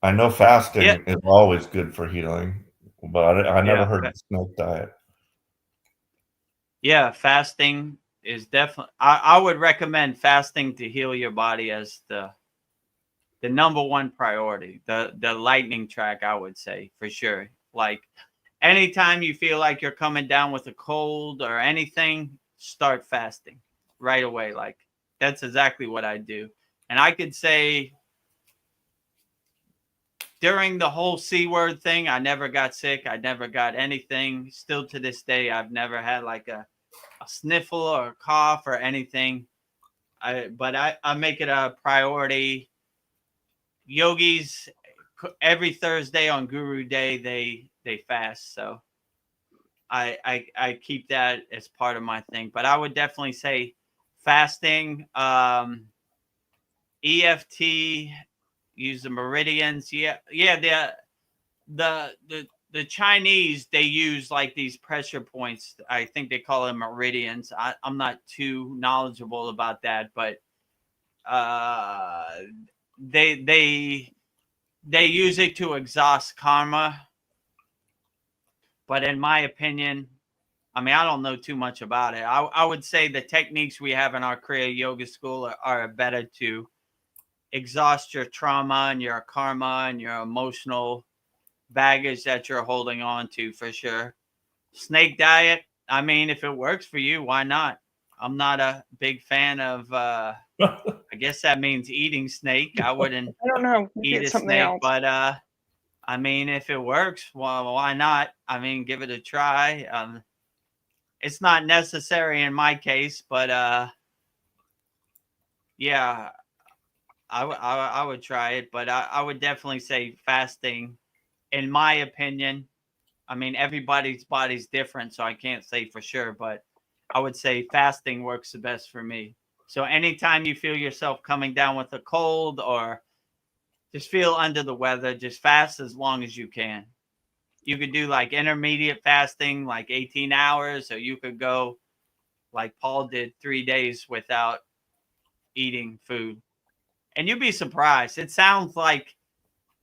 I know Yeah, fasting is always good for healing, but I never yeah, heard the snake diet. yeah. Fasting is definitely. I would recommend fasting to heal your body as the number one priority. The lightning track, I would say for sure. Like anytime you feel like you're coming down with a cold or anything, start fasting right away. Like that's exactly what I do. And I could say during the whole C word thing, I never got sick. I never got anything. Still to this day, I've never had like a sniffle or a cough or anything. But I make it a priority. Yogis every Thursday on Guru Day they fast. So I keep that as part of my thing. But I would definitely say fasting, EFT, use the meridians. Yeah, yeah. The Chinese they use like these pressure points. I think they call them meridians. I'm not too knowledgeable about that, but uh, they they they use it to exhaust karma. But in my opinion, I mean, I don't know too much about it. I would say the techniques we have in our Kriya Yoga School are better to exhaust your trauma and your karma and your emotional baggage that you're holding on to for sure. Snake diet, I mean, if it works for you, why not? I'm not a big fan of, I guess that means eating snake. I wouldn't I don't know. Maybe eat it's a something snake, else. but I mean, if it works, well, why not? I mean, give it a try. It's not necessary in my case, but yeah, I would try it. But I would definitely say fasting, in my opinion. I mean, everybody's body's different, so I can't say for sure, but I would say fasting works the best for me. So anytime you feel yourself coming down with a cold or just feel under the weather, just fast as long as you can. You could do like intermediate fasting, like 18 hours, or you could go like Paul did 3 days without eating food. And you'd be surprised. It sounds like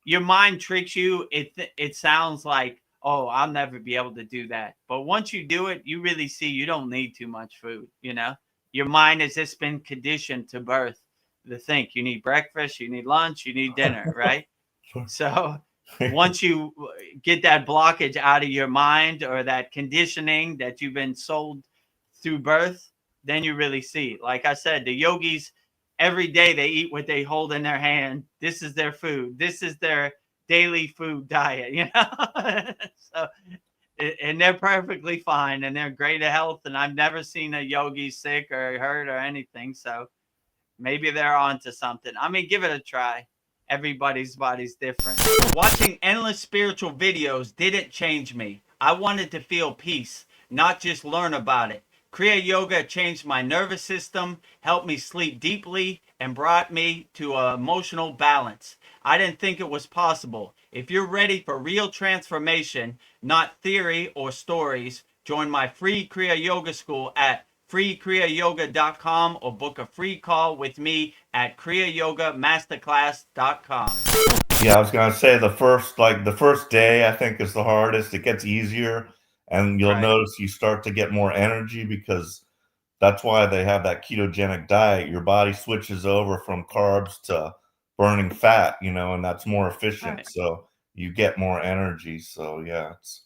your mind tricks you. It sounds like, oh, I'll never be able to do that. But once you do it, you really see you don't need too much food. Your mind has just been conditioned to birth to think you need breakfast, you need lunch, you need dinner, right? So once you get that blockage out of your mind or that conditioning that you've been sold through birth, then you really see. Like I said, the yogis every day they eat what they hold in their hand. This is their food. This is their daily food diet. So and they're perfectly fine and they're great at health. And I've never seen a yogi sick or hurt or anything. So maybe they're onto something. I mean, give it a try. Everybody's body's different. Watching endless spiritual videos didn't change me. I wanted to feel peace, not just learn about it. Kriya Yoga changed my nervous system, helped me sleep deeply, and brought me to emotional balance. I didn't think it was possible. If you're ready for real transformation, not theory or stories, join my free Kriya Yoga school at freekriyayogamasterclass.com or book a free call with me at kriyayogamasterclass.com. Yeah, I was gonna say the first day I think is the hardest. It gets easier, and you'll Right. notice you start to get more energy because that's why they have that ketogenic diet. Your body switches over from carbs to burning fat, and that's more efficient. Right. So you get more energy. So yeah, it's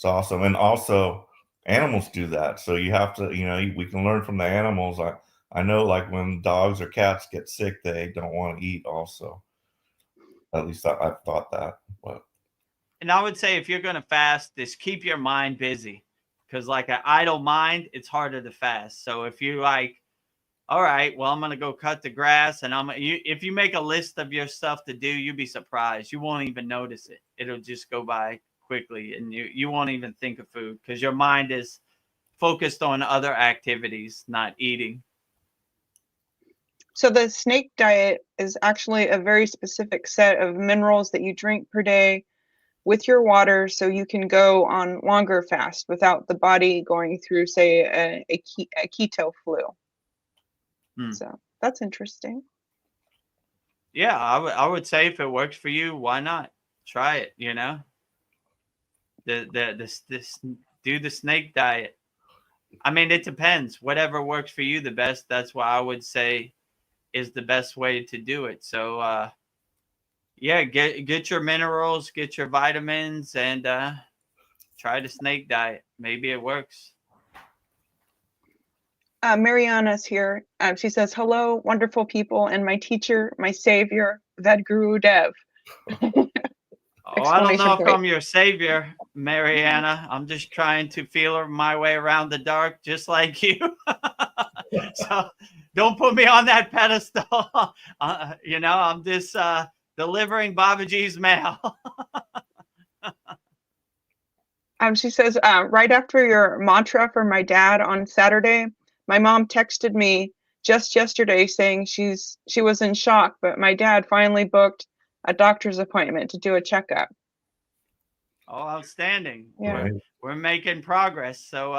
awesome. And also animals do that. So you have to, we can learn from the animals. I know like when dogs or cats get sick, they don't want to eat also. At least I've thought that. But And I would say if you're going to fast, just keep your mind busy because, like an idle mind, it's harder to fast. So if you like, all right, well, I'm going to go cut the grass and if you make a list of your stuff to do, you'll be surprised. You won't even notice it. It'll just go by quickly and you won't even think of food because your mind is focused on other activities, not eating. So the snake diet is actually a very specific set of minerals that you drink per day with your water so you can go on longer fast without the body going through, say, a keto flu. Hmm. So that's interesting. Yeah, I would say if it works for you, why not? Try it, you know? This do the snake diet. I mean, it depends. Whatever works for you the best, that's what I would say is the best way to do it. So yeah, get your minerals, get your vitamins, and try the snake diet. Maybe it works. Mariana's here. She says, "Hello, wonderful people, and my teacher, my savior, Vedguru Dev." Oh, I don't know if Point. I'm your savior, Mariana. I'm just trying to feel my way around the dark, just like you. So don't put me on that pedestal. You know, I'm just delivering Babaji's mail. She says, right after your mantra for my dad on Saturday, my mom texted me just yesterday saying she was in shock, but my dad finally booked a doctor's appointment to do a checkup. Oh, outstanding. Yeah. We're making progress. So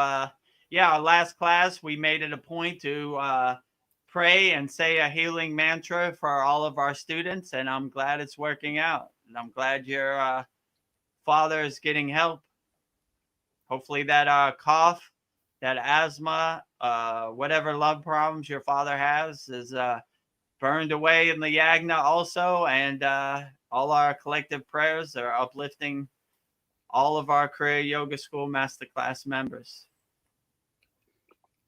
yeah, our last class, we made it a point to pray and say a healing mantra for all of our students, and I'm glad it's working out. And I'm glad your father is getting help. Hopefully that cough, that asthma, whatever lung problems your father has is burned away in the yagna also. And all our collective prayers are uplifting all of our Kriya Yoga School Masterclass members.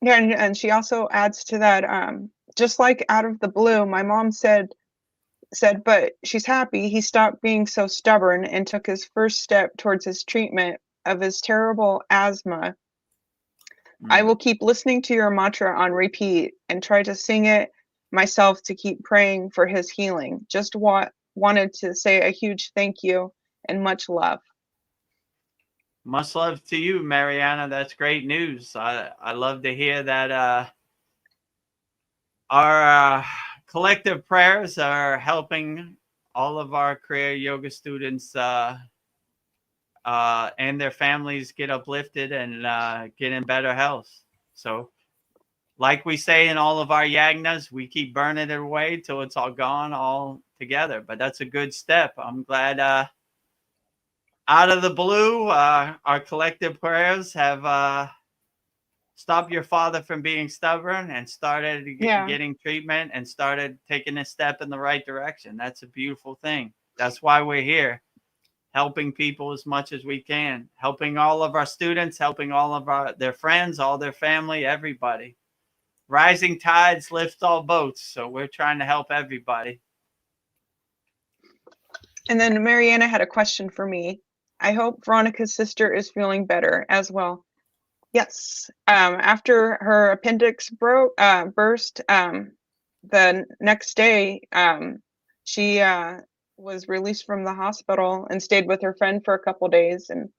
Yeah, and she also adds to that, just like out of the blue, my mom said, but she's happy he stopped being so stubborn and took his first step towards his treatment of his terrible asthma. I will keep listening to your mantra on repeat and try to sing it myself to keep praying for his healing. Just wanted to say a huge thank you and much love. Much love to you, Mariana. That's great news. I love to hear that our collective prayers are helping all of our Kriya Yoga students and their families get uplifted and get in better health. So, like we say in all of our yagnas, we keep burning it away till it's all gone all together. But that's a good step. I'm glad out of the blue, our collective prayers have stopped your father from being stubborn and started getting treatment and started taking a step in the right direction. That's a beautiful thing. That's why we're here, helping people as much as we can, helping all of our students, helping all of their friends, all their family, everybody. Rising tides lift all boats, so we're trying to help everybody. And then Mariana had a question for me. I hope Veronica's sister is feeling better as well. Yes. After her appendix burst, the next day, she was released from the hospital and stayed with her friend for a couple days, and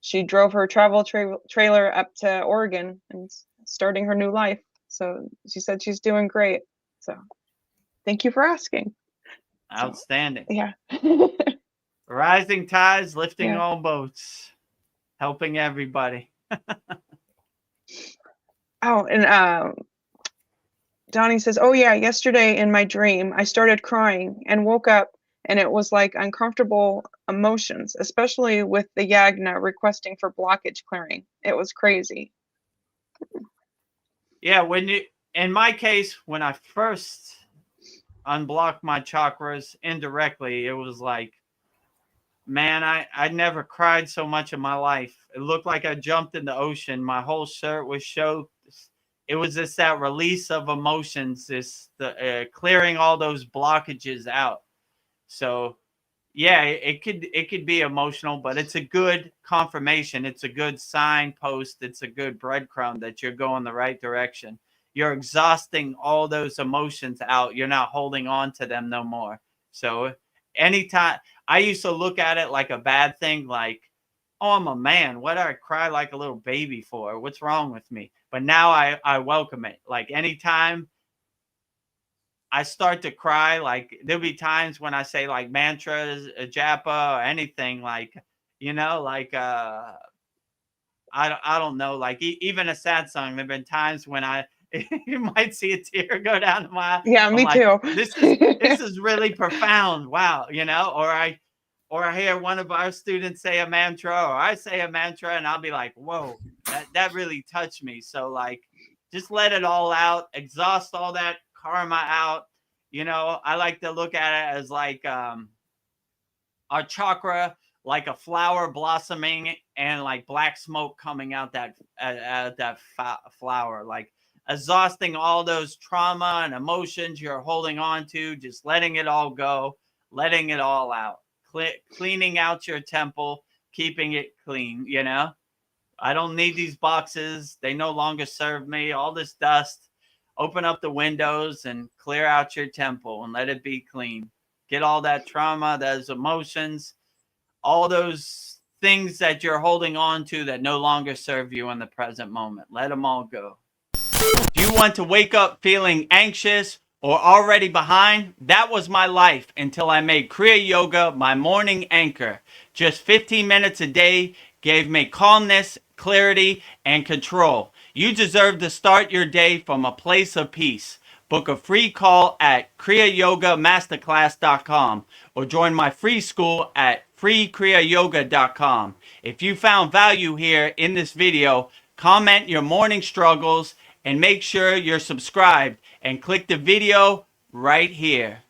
she drove her travel trailer up to Oregon and starting her new life. So she said she's doing great. So thank you for asking. Outstanding. So, yeah. Rising tides lifting all boats, helping everybody. Oh, and Donnie says, "Oh yeah, yesterday in my dream, I started crying and woke up, and it was like uncomfortable emotions, especially with the yagna requesting for blockage clearing. It was crazy." Yeah, in my case, when I first unblocked my chakras indirectly, it was like, man, I never cried so much in my life. It looked like I jumped in the ocean. My whole shirt was soaked. It was just that release of emotions, the clearing all those blockages out. So, yeah, it could be emotional, but it's a good confirmation. It's a good signpost. It's a good breadcrumb that you're going the right direction. You're exhausting all those emotions out. You're not holding on to them no more. So anytime, I used to look at it like a bad thing, like, oh, I'm a man. What do I cry like a little baby for? What's wrong with me? But now I welcome it. Like anytime I start to cry, like there'll be times when I say like mantras, japa, or anything, like, you know, like I don't know, like even a sad song. There've been times when I you might see a tear go down my eye. Yeah, I'm me like, too. this is really profound. Wow, you know, or I hear one of our students say a mantra, or I say a mantra, and I'll be like, whoa, that really touched me. So like, just let it all out, exhaust all that karma out. You know, I like to look at it as like our chakra, like a flower blossoming and like black smoke coming out that flower, like exhausting all those trauma and emotions you're holding on to, just letting it all go, letting it all out, cleaning out your temple, keeping it clean. You know, I don't need these boxes. They no longer serve me. All this dust. Open up the windows and clear out your temple and let it be clean. Get all that trauma, those emotions, all those things that you're holding on to that no longer serve you in the present moment. Let them all go. Do you want to wake up feeling anxious or already behind? That was my life until I made Kriya Yoga my morning anchor. Just 15 minutes a day gave me calmness, clarity, and control. You deserve to start your day from a place of peace. Book a free call at kriyayogamasterclass.com or join my free school at freekriyayoga.com. If you found value here in this video, comment your morning struggles and make sure you're subscribed and click the video right here.